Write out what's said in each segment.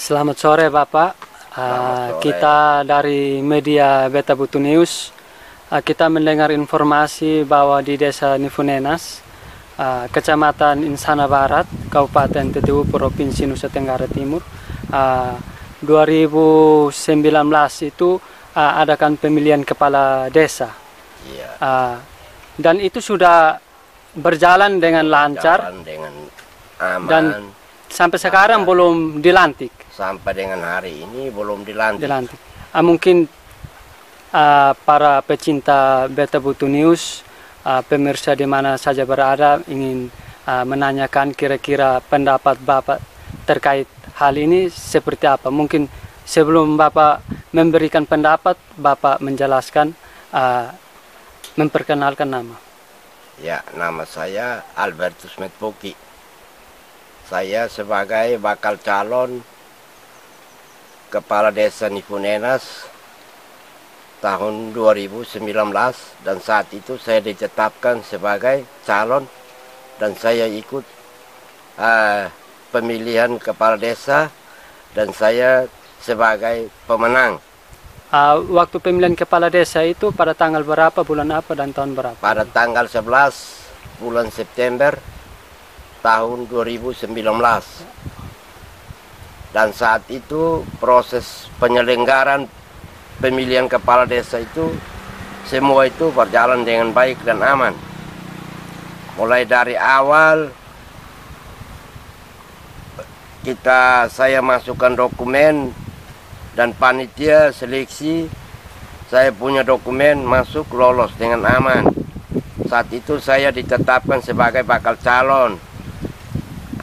Selamat sore Bapak. Sore. Kita dari media Beta Butu News. Kita mendengar informasi bahwa di Desa Nifunenas, Kecamatan Insana Barat, Kabupaten TTU, Provinsi Nusa Tenggara Timur, 2019 itu adakan pemilihan kepala desa. Iya. Dan itu sudah berjalan dengan lancar Jalan dengan aman. dan sampai sekarang belum dilantik. Sampai dengan hari ini belum dilantik. Mungkin para pecinta Beta Butu News, pemirsa di mana saja berada, ingin menanyakan kira-kira pendapat Bapak terkait hal ini seperti apa. Mungkin sebelum Bapak memberikan pendapat, Bapak menjelaskan, memperkenalkan nama. Ya, nama saya Albertus Metboki. Saya sebagai bakal calon Kepala Desa Nifunenas tahun 2019, dan saat itu saya ditetapkan sebagai calon dan saya ikut pemilihan kepala desa dan saya sebagai pemenang. Waktu pemilihan kepala desa itu pada tanggal berapa, bulan apa, dan tahun berapa? Pada tanggal 11 bulan September tahun 2019. Dan saat itu proses penyelenggaraan pemilihan kepala desa itu semua itu berjalan dengan baik dan aman. Mulai dari awal saya masukkan dokumen dan panitia seleksi, saya punya dokumen masuk lolos dengan aman. Saat itu saya ditetapkan sebagai bakal calon.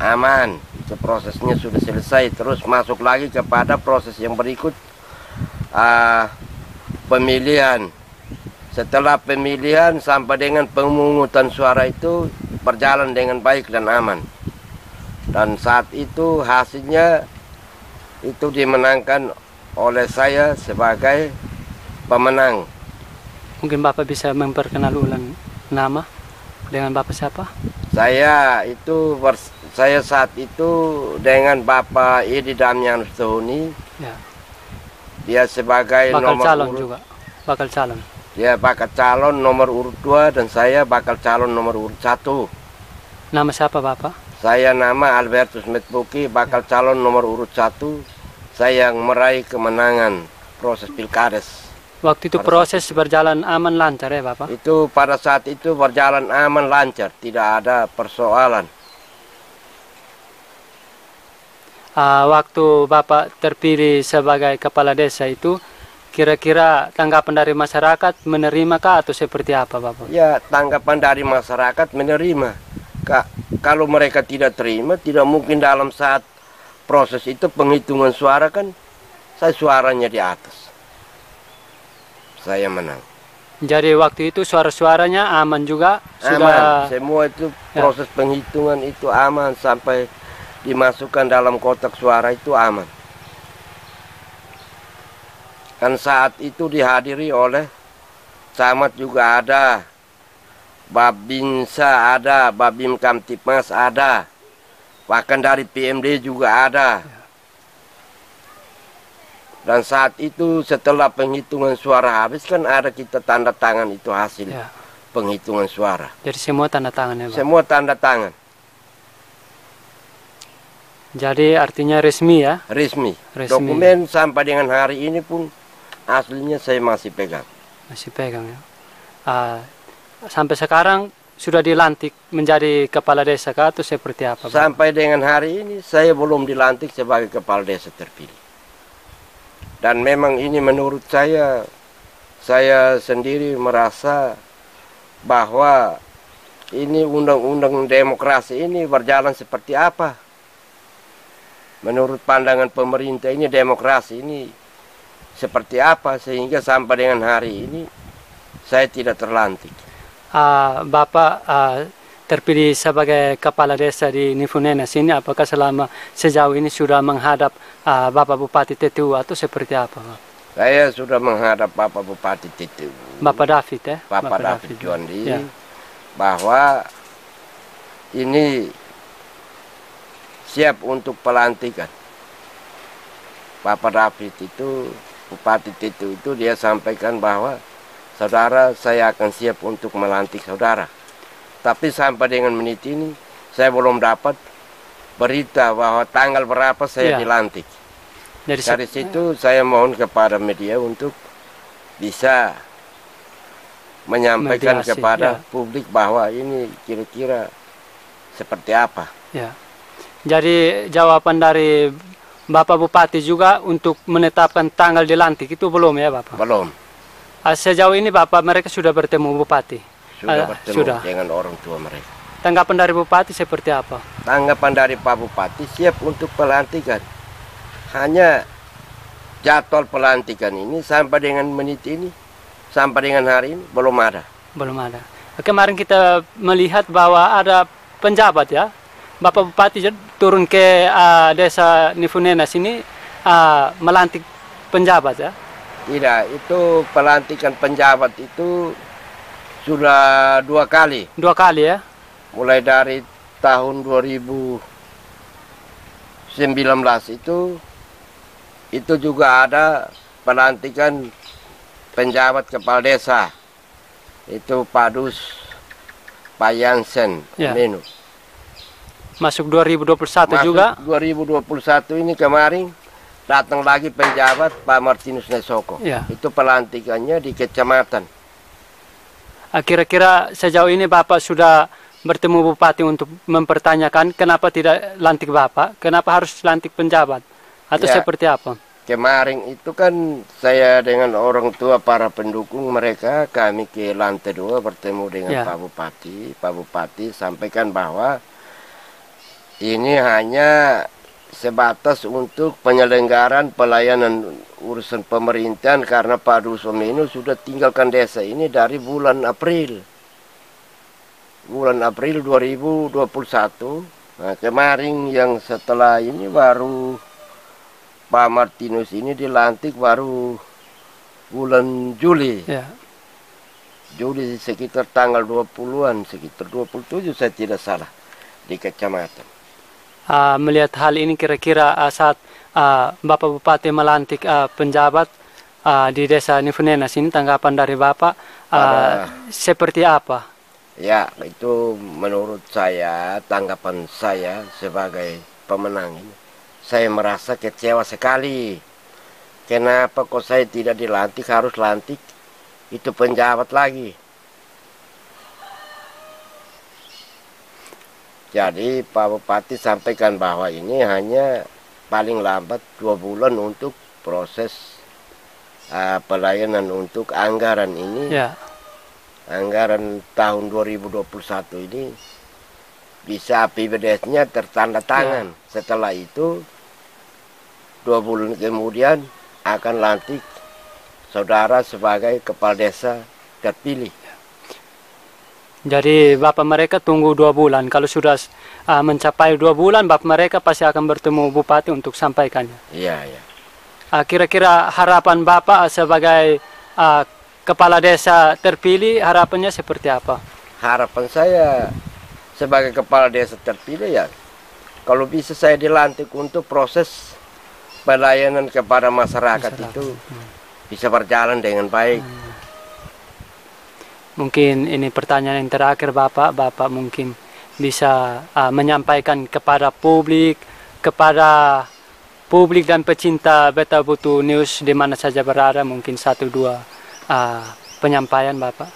Aman. Prosesnya sudah selesai, terus masuk lagi kepada proses yang berikut, pemilihan. Setelah pemilihan sampai dengan pemungutan suara itu berjalan dengan baik dan aman, dan saat itu hasilnya itu dimenangkan oleh saya sebagai pemenang. Mungkin Bapak bisa memperkenal ulang nama dengan Bapak siapa? Saya saat itu dengan Bapak Edi Damianus Tuhuni. Ya. Dia sebagai Bakal nomor calon urut, juga. Bakal calon. Dia bakal calon nomor urut 2 dan saya bakal calon nomor urut 1. Nama siapa Bapak? Saya nama Albertus Metboki, bakal calon nomor urut 1. Saya yang meraih kemenangan proses pilkades. Waktu itu proses berjalan aman lancar ya Bapak? Itu pada saat itu berjalan aman lancar, tidak ada persoalan. Waktu Bapak terpilih sebagai kepala desa itu, kira-kira tanggapan dari masyarakat menerimakah atau seperti apa Bapak? Ya, tanggapan dari masyarakat menerima. Kalau mereka tidak terima, tidak mungkin dalam saat proses itu penghitungan suara kan, saya suaranya di atas. Saya menang. Jadi waktu itu suara-suaranya aman juga? Aman, semua itu proses penghitungan itu aman sampai dimasukkan dalam kotak suara itu aman. Kan saat itu dihadiri oleh camat juga ada, Babinsa ada, Babim Kamtipmas ada, bahkan dari PMD juga ada. Dan saat itu setelah penghitungan suara habis kan ada kita tanda tangan itu hasil penghitungan suara. Jadi semua tanda tangan ya Pak? Semua tanda tangan. Jadi artinya resmi ya? Resmi. Dokumen sampai dengan hari ini pun aslinya saya masih pegang. Masih pegang ya. Sampai sekarang sudah dilantik menjadi kepala desa kah atau seperti apa Pak? Sampai dengan hari ini saya belum dilantik sebagai kepala desa terpilih. Dan memang ini menurut saya sendiri merasa bahwa ini undang-undang demokrasi ini berjalan seperti apa. Menurut pandangan pemerintah ini demokrasi ini seperti apa, sehingga sampai dengan hari ini saya tidak terlantik. Bapak terpilih sebagai kepala desa di Nifunenas ini, apakah sejauh ini sudah menghadap Bapak Bupati TTU atau seperti apa Pak? Saya sudah menghadap Bapak Bupati TTU, Bapak David ya? Bapak David Juandi, bahwa ini siap untuk pelantikan. Bapak David itu, Bupati Tetu itu dia sampaikan bahwa saudara, saya akan siap untuk melantik saudara. Tapi sampai dengan menit ini saya belum dapat berita bahwa tanggal berapa saya dilantik. Dari situ saya mohon kepada media untuk bisa menyampaikan kepada publik bahwa ini kira-kira seperti apa. Ya. Jadi jawaban dari Bapak Bupati juga untuk menetapkan tanggal dilantik itu belum ya Bapak? Belum. Sejauh ini Bapak mereka sudah bertemu Bupati? Sudah bertemu dengan orang tua mereka. Tanggapan dari Bupati seperti apa? Tanggapan dari Pak Bupati siap untuk pelantikan. Hanya jadwal pelantikan ini sampai dengan menit ini, sampai dengan hari ini belum ada. Belum ada. Kemarin kita melihat bahwa ada penjabat ya. Bapak Bupati turun ke desa Nifunena sini melantik penjabat ya? Tidak, itu pelantikan penjabat itu sudah 2 kali. 2 kali ya? Mulai dari tahun 2019 itu juga ada pelantikan penjabat kepala desa. Itu Pak Dus, Pak Yansen, Menu. Masuk 2021 juga? 2021 ini kemarin datang lagi penjabat Pak Martinus Nesoko. Itu pelantikannya di kecamatan. Kira-kira sejauh ini Bapak sudah bertemu Bupati untuk mempertanyakan kenapa tidak lantik Bapak? Kenapa harus lantik penjabat? Atau seperti apa? Kemarin itu kan saya dengan orang tua para pendukung mereka, kami ke lantai 2 bertemu dengan Pak Bupati. Pak Bupati sampaikan bahwa ini hanya sebatas untuk penyelenggaraan pelayanan urusan pemerintahan karena Pak Dusomeno sudah tinggalkan desa ini dari bulan April. Bulan April 2021. Nah, kemarin yang setelah ini baru Pak Martinus ini dilantik baru bulan Juli. Juli sekitar tanggal 20-an, sekitar 27 saya tidak salah di kecamatan. Melihat hal ini kira-kira saat Bapak Bupati melantik penjabat di desa Nifunena sini, tanggapan dari Bapak seperti apa? Ya, itu menurut saya, tanggapan saya sebagai pemenang ini, saya merasa kecewa sekali. Kenapa kok saya tidak dilantik, harus lantik itu penjabat lagi. Jadi Pak Bupati sampaikan bahwa ini hanya paling lambat 2 bulan untuk proses pelayanan untuk anggaran ini. Anggaran tahun 2021 ini bisa APBDes-nya tertanda tangan. Setelah itu 2 bulan kemudian akan lantik saudara sebagai kepala desa terpilih. Jadi Bapak mereka tunggu 2 bulan. Kalau sudah mencapai 2 bulan, Bapak mereka pasti akan bertemu Bupati untuk sampaikannya. Iya. Kira-kira harapan Bapak sebagai kepala desa terpilih, harapannya seperti apa? Harapan saya sebagai kepala desa terpilih ya, kalau bisa saya dilantik untuk proses pelayanan kepada masyarakat itu bisa berjalan dengan baik. Mungkin ini pertanyaan yang terakhir Bapak mungkin bisa menyampaikan kepada publik dan pecinta Beta Butu News di mana saja berada, mungkin 1-2 penyampaian Bapak,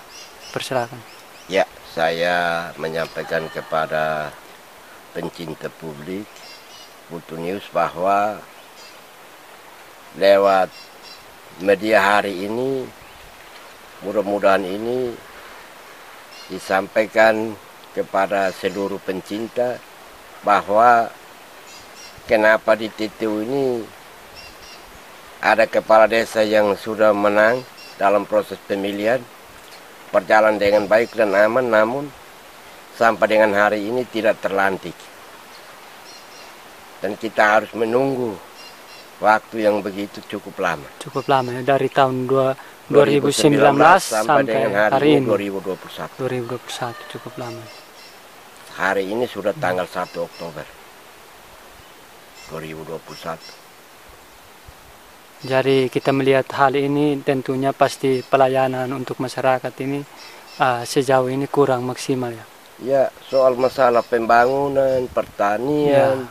persilakan. Ya, saya menyampaikan kepada pencinta publik Butu News bahwa lewat media hari ini mudah-mudahan ini disampaikan kepada seluruh pencinta bahwa kenapa di Tetu ini ada kepala desa yang sudah menang dalam proses pemilihan, berjalan dengan baik dan aman, namun sampai dengan hari ini tidak terlantik. Dan kita harus menunggu waktu yang begitu cukup lama. Cukup lama ya, dari tahun 2019 sampai dengan hari ini 2021 cukup lama. Hari ini sudah tanggal 1 Oktober 2021. Jadi kita melihat hal ini tentunya pasti pelayanan untuk masyarakat ini sejauh ini kurang maksimal ya. Ya, soal masalah pembangunan, pertanian,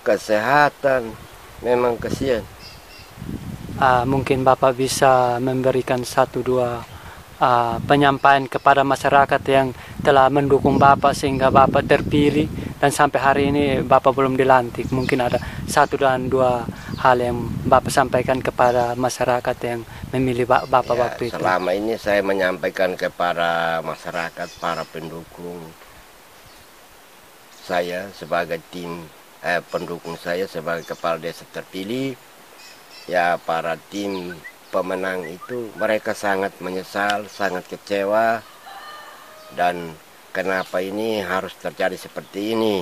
kesehatan, memang kasihan. Mungkin Bapak bisa memberikan satu dua penyampaian kepada masyarakat yang telah mendukung Bapak sehingga Bapak terpilih dan sampai hari ini Bapak belum dilantik. Mungkin ada satu dan dua hal yang Bapak sampaikan kepada masyarakat yang memilih Bapak Ya, waktu itu. selama ini saya menyampaikan kepada masyarakat, para pendukung saya sebagai pendukung saya sebagai kepala desa terpilih, ya para tim pemenang itu mereka sangat menyesal, sangat kecewa, dan kenapa ini harus terjadi seperti ini.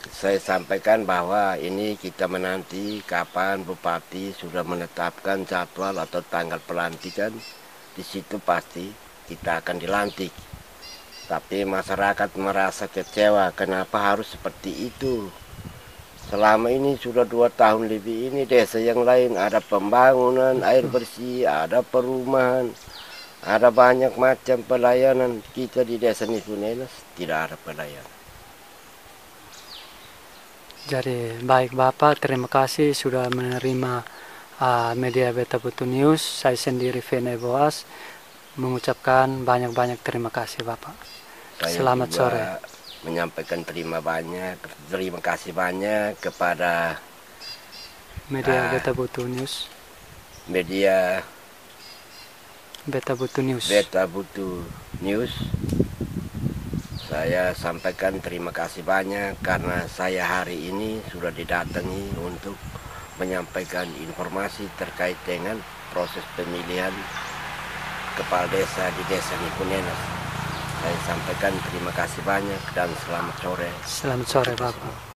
Saya sampaikan bahwa ini kita menanti kapan Bupati sudah menetapkan jadwal atau tanggal pelantikan, di situ pasti kita akan dilantik. Tapi masyarakat merasa kecewa, kenapa harus seperti itu? Selama ini sudah 2 tahun lebih ini desa yang lain ada pembangunan, air bersih, ada perumahan, ada banyak macam pelayanan. Kita di desa Nifunenas tidak ada pelayanan. Jadi baik Bapak, terima kasih sudah menerima media Beta Butuh News. Saya sendiri Vene Boas mengucapkan banyak-banyak terima kasih Bapak. Saya Selamat juga sore. menyampaikan terima kasih banyak kepada Media Beta Butuh News. media Beta Butuh News. Beta Butuh News. Saya sampaikan terima kasih banyak karena saya hari ini sudah didatangi untuk menyampaikan informasi terkait dengan proses pemilihan kepala desa di desa Nifunenas. Saya sampaikan terima kasih banyak dan selamat sore. Selamat sore Bapak.